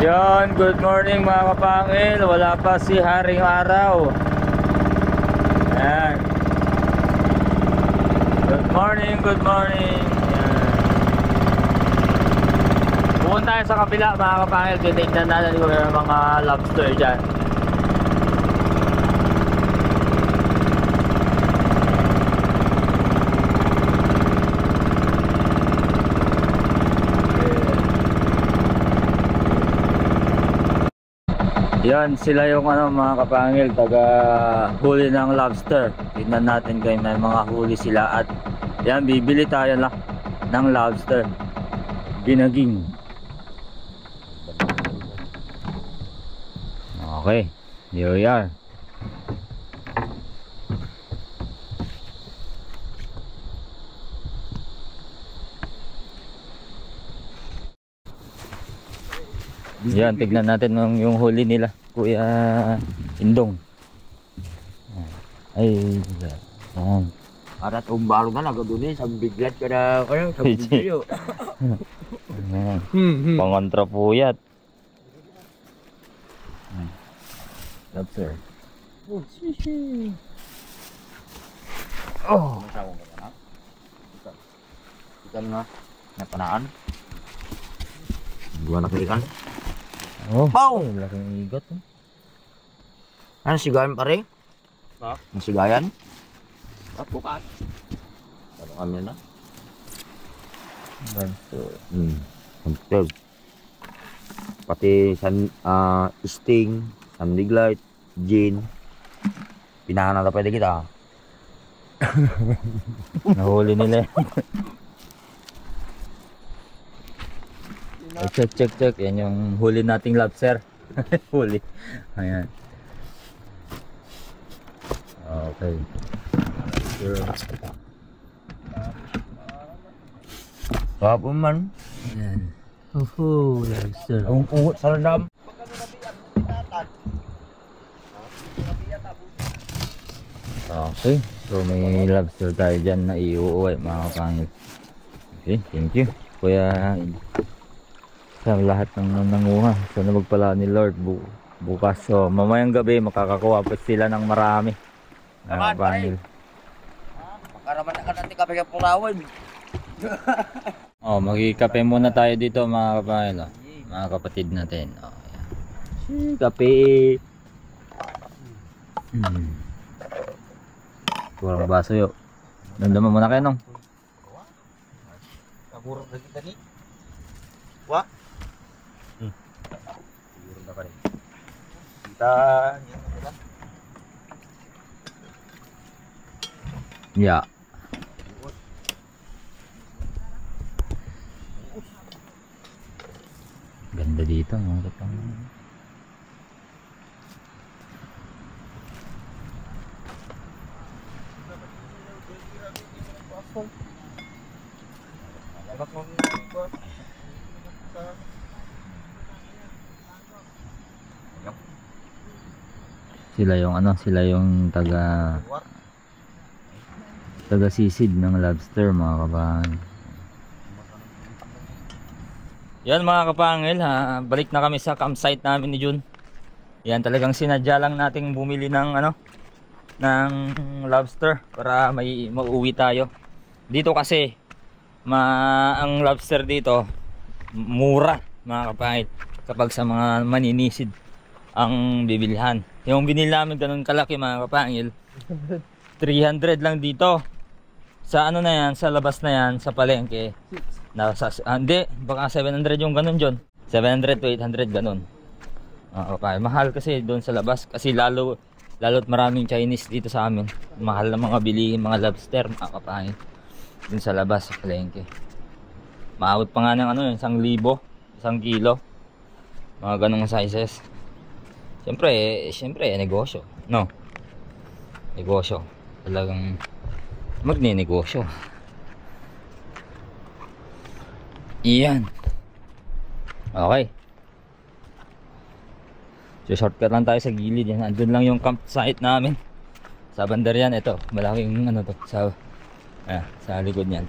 Yon, good morning mga kapangil. Wala pa si Haring Araw. Ayan. Good morning, good morning. Ayan. Pupunta tayo sa kabila mga kapangil. Titignan natin kung may mga lobster dyan. Yan, sila yung mga kapangil, taga huli ng lobster. Tignan natin kung may mga huli sila. At yan, bibili tayo lang ng lobster ginaging. Okay, here we are. Yan, tignan natin yung huli nila, Kuya Indong. Ay, yan. Arat umbalo ka na, kaduni, sa biglat ka na, sa video. Pangontra puyat. Lobster. Oh, sisi. Oh. Ikan nga, napanaan. Dua na ikan. Oh, Pow! laking igot. Ano, sigayan pa rin? Ha? Ang sigayan? Bukas. Ano kami na? Lobster. Lobster. Pati sting, sandiglite, gin. Pinahan na pwede kita. Nahuli nila. Check. Yan yung huli nating lobster. Huli. Ayan. Okay. Kapon man. Ayan. Lobster. Ang ungot sa landam. Okay. So may lobster tayo dyan na iuuwi mga kapangil. Okay, thank you. Kuya, sa lahat ng nanguha. Sana magpala ni Lord bukas. So mamayang gabi makakakuha pa sila ng marami. Mga kapangil. Makaraman na ka natin kape ka pulawin. Oh, magkikape muna tayo dito mga kapangil. Oh. Mga kapatid natin. Oh, yan. Kape. Kurang baso yo. Nandaman muna kayo nung. Kaburot na kita ni. Wa? Siguro na pa rin. Kita. Yeah. Ganda dito mga kapangil. Sila yung taga sisid ng lobster mga kapangil. Yan mga kapangil ha, balik na kami sa campsite namin ni Jun. Yan, talagang sinadya lang nating bumili ng ng lobster para may mauwi tayo. Dito kasi ang lobster dito mura mga kapangil kapag sa mga maninisid ang bibilhan. Yung binili namin ganun kalaki mga kapangil, 300 lang dito. Sa na yan, sa labas na yan, sa palengke. Hindi, baka 700 yung ganun John. 700 to 800 ganun. Mahal kasi doon sa labas kasi lalo't maraming Chinese dito sa amin. Mahal na mga bilihin mga lobster mga kapangil. Doon sa labas sa palengke. Maabot pa nga ng 1,000, 1 kilo. Mga ganung sizes. Siyempre negosyo. No. Negosyo. Talagang magne-negosyo. Iyan. Okay. So shortcut lang tayo sa gilid yan. Andun lang yung campsite namin. Sa bandar yan. Ito. Malaking to. Sa likod yan.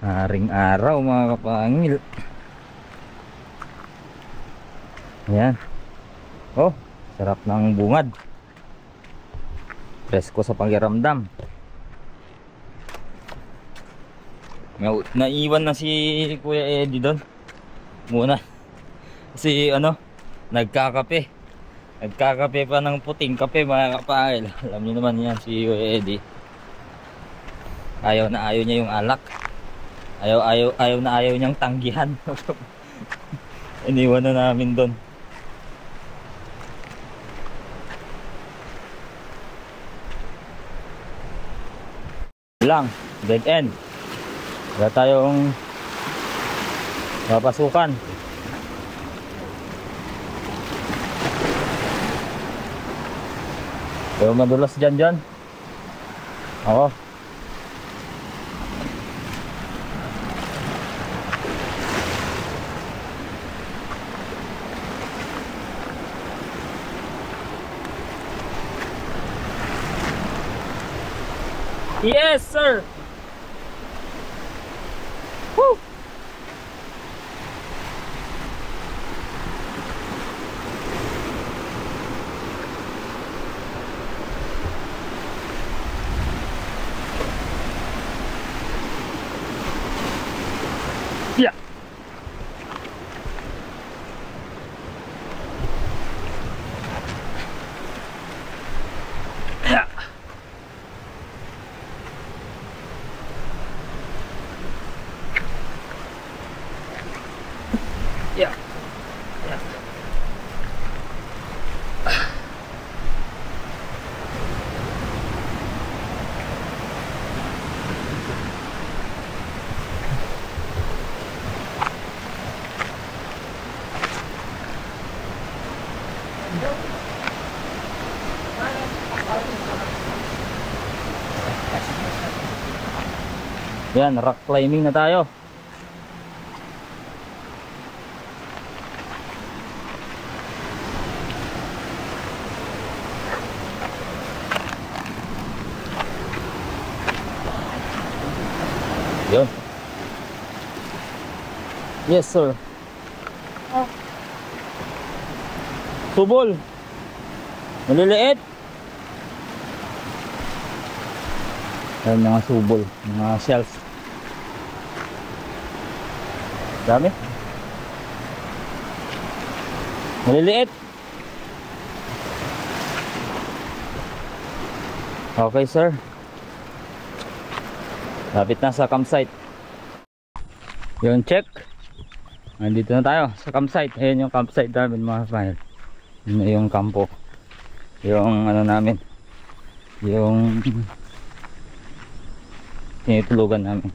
Haring araw mga kapangil. Ayan. Oh, sarap ng bungad. Presko sa pakiramdam. Naiwan na si Kuya Eddie doon muna. Kasi ano, nagkakape pa ng puting kape mga kapangil. Alam niyo naman yan si Kuya Eddie. Ayaw niya yung alak. Ayaw niyang tanggihan. Iniwan na namin doon. Lang, dead end. Wala tayong papasukan. Pero madulas dyan. Oo. Yes, sir. Woo. Yeah. Yeah. Yeah. Yan, rock climbing na tayo. Yun. Yes, sir. Subol. Maliliit. Ayan mga subol, mga shells. Dami. Maliliit. Okay, sir. Lapit na sa campsite. Yun, check. Nandito na tayo sa campsite. Ayan yung campsite namin mga kapatid. Yun yung kampo. Yung ano namin, yung tinutulugan namin.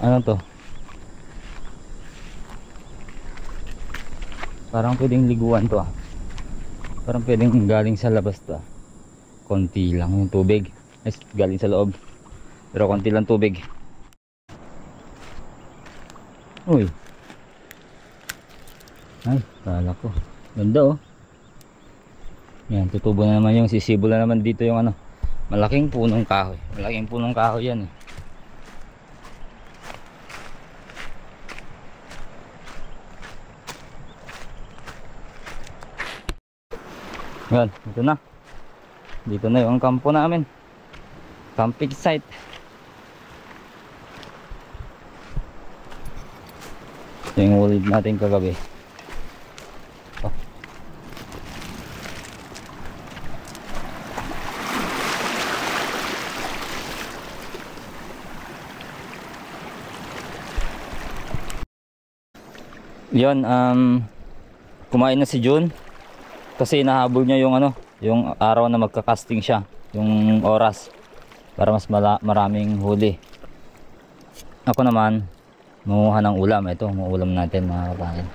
Ano to? Parang pwedeng liguan to ah. Parang pwedeng galing sa labas to ah. Konti lang yung tubig. Galing sa loob. Pero konti lang tubig. Uy. Ay, kala ko. Ganda oh. Yan, tutubo na naman yung sisibol na naman dito yung ano. Malaking punong kahoy. Malaking punong kahoy yan eh. Yan, ito na. Dito na yung kampo namin. Camping site. Ito yung ulit natin kagabi. Oh. Yun, kumain na si June. Kasi nahabol niya yung ano, yung araw na magka-casting siya, yung oras para mas maraming huli. Ako naman manguha ng ulam. Ito, ulam natin mga kapatid.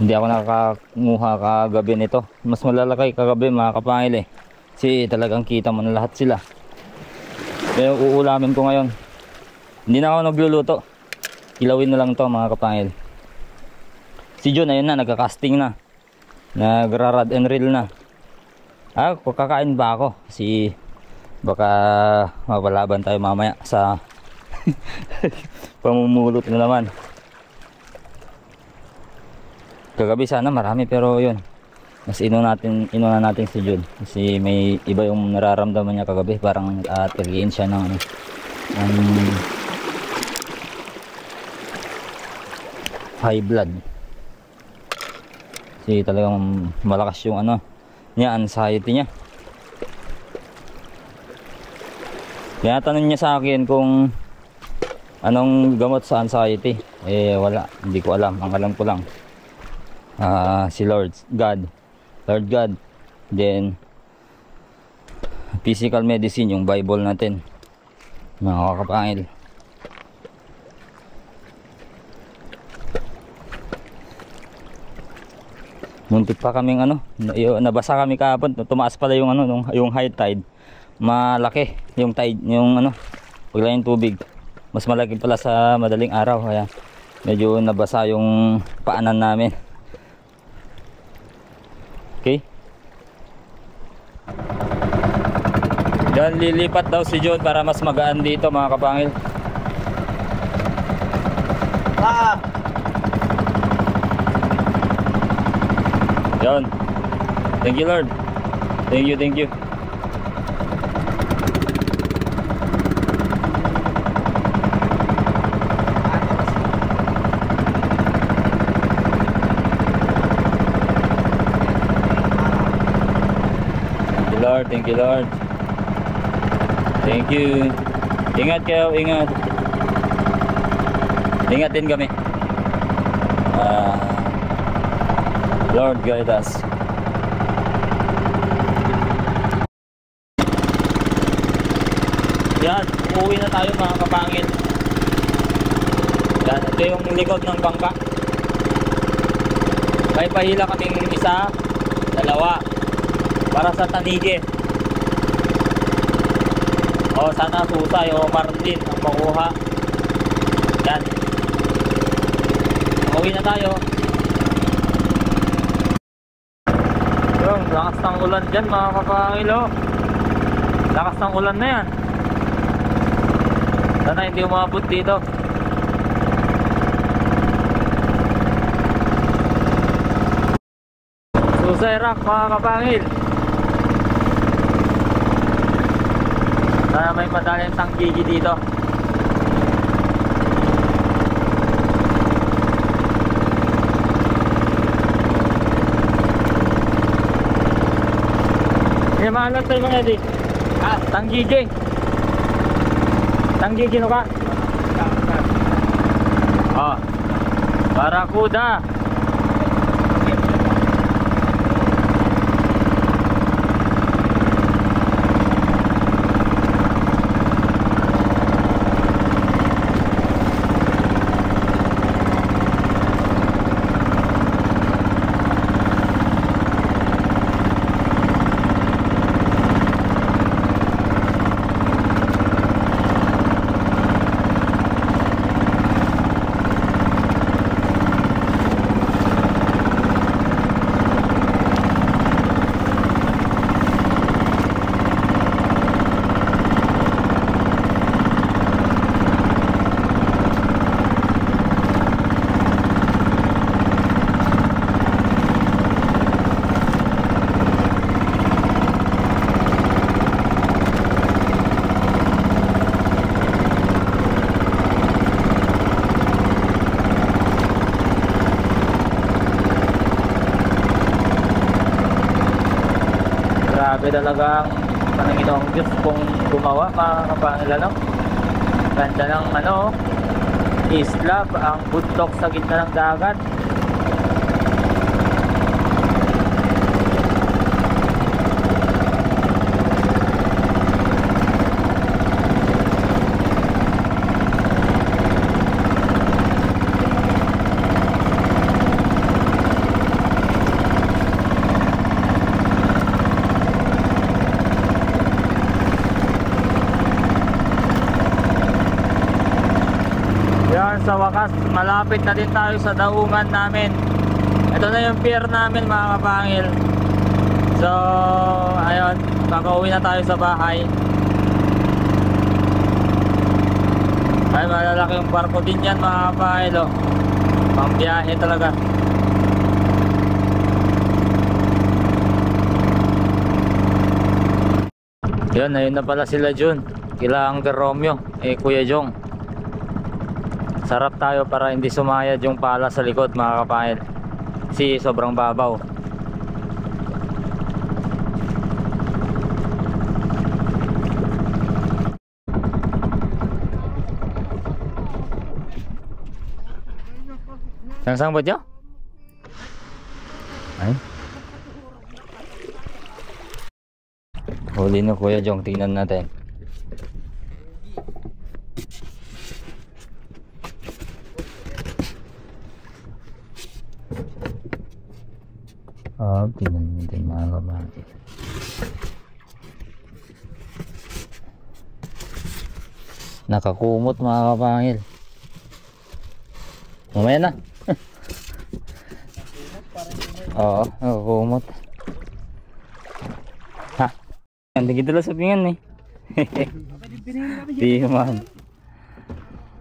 Hindi ako nakakunguha kagabi nito. Mas malalaki kagabi mga kapatid eh. Kasi talagang kita mo na lahat sila. Kaya uulamin ko ngayon. Hindi na ako nagluluto. Kilawin na lang to mga kapatid. Si John, ayun na, nagka-casting na. Nagra-rod and reel na. Kakain ba ako? Kasi baka mapalaban tayo mamaya sa pamumulot na naman. Kagabi sana marami, pero yun. Mas inuna natin si John. Kasi may iba yung nararamdaman niya kagabi. Parang tagiin siya ng ano. High blood. Kasi talagang malakas yung ano niya, anxiety niya. Kaya tanong niya sa akin kung anong gamot sa anxiety. Wala, hindi ko alam. Ang alam ko lang si Lord God, then physical medicine, yung Bible natin, mga kapangil. Muntik pa kaming ano, nabasa kami kahapon. Tumaas pala yung ano, yung high tide. Malaki yung tide, yung ano, pagla yung tubig. Mas malaki pala sa madaling araw, kaya medyo nabasa yung paanan namin. Okay. Dan lilipat daw si John para mas magaan dito, mga kapangil. John, thank you Lord. Thank you. Thank you Lord, thank you Lord. Thank you. Ingat kayo, ingat. Ingat din kami. Lord, guide us. Yan, uuwi na tayo mga kapangil. Yan, ito yung likod ng bangka. May pahila kaming isa, dalawa, para sa tanige. O sana susay o marlin ang makuha. Yan, uuwi na tayo. Yung lakas ng ulan dyan mga kapangilo. Lakas ng ulan na yan. Sana hindi umabot dito. Susay Rock mga kapangil. Sana may madaling tanggigi dito. Mahalat tayo mga edi. Tanggigi. Tanggigi no ka? Barakuda. Grabe talagang Panginoong Diyos kung gumawa mga kapangil, ano? Ganda ng ano, isla, ang bundok sa gitna ng dagat. Sa wakas, malapit na din tayo sa daungan namin. Ito na yung pier namin mga kapangil. So, ayun, kakauwi na tayo sa bahay. Ay, malalaki yung barko din yan mga kapangil, oh. Pambiyahe talaga. Yun, ayun na pala sila Jun. Kila Uncle Romeo, Kuya Jong. Sarap tayo para hindi sumayad yung pala sa likod mga kapangil. Kasi sobrang babaw. Sang-sang ba dyan? Ay. Huli na Kuya Jong, tingnan natin. Tingnan natin mga kapatid. Nakakumot mga kapangil. Mamaya na. Oo, nakakumot. Ha? Hindi kita lang sabihin eh. Di man.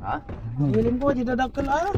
Ha? Willing ko, di dadagkal ah.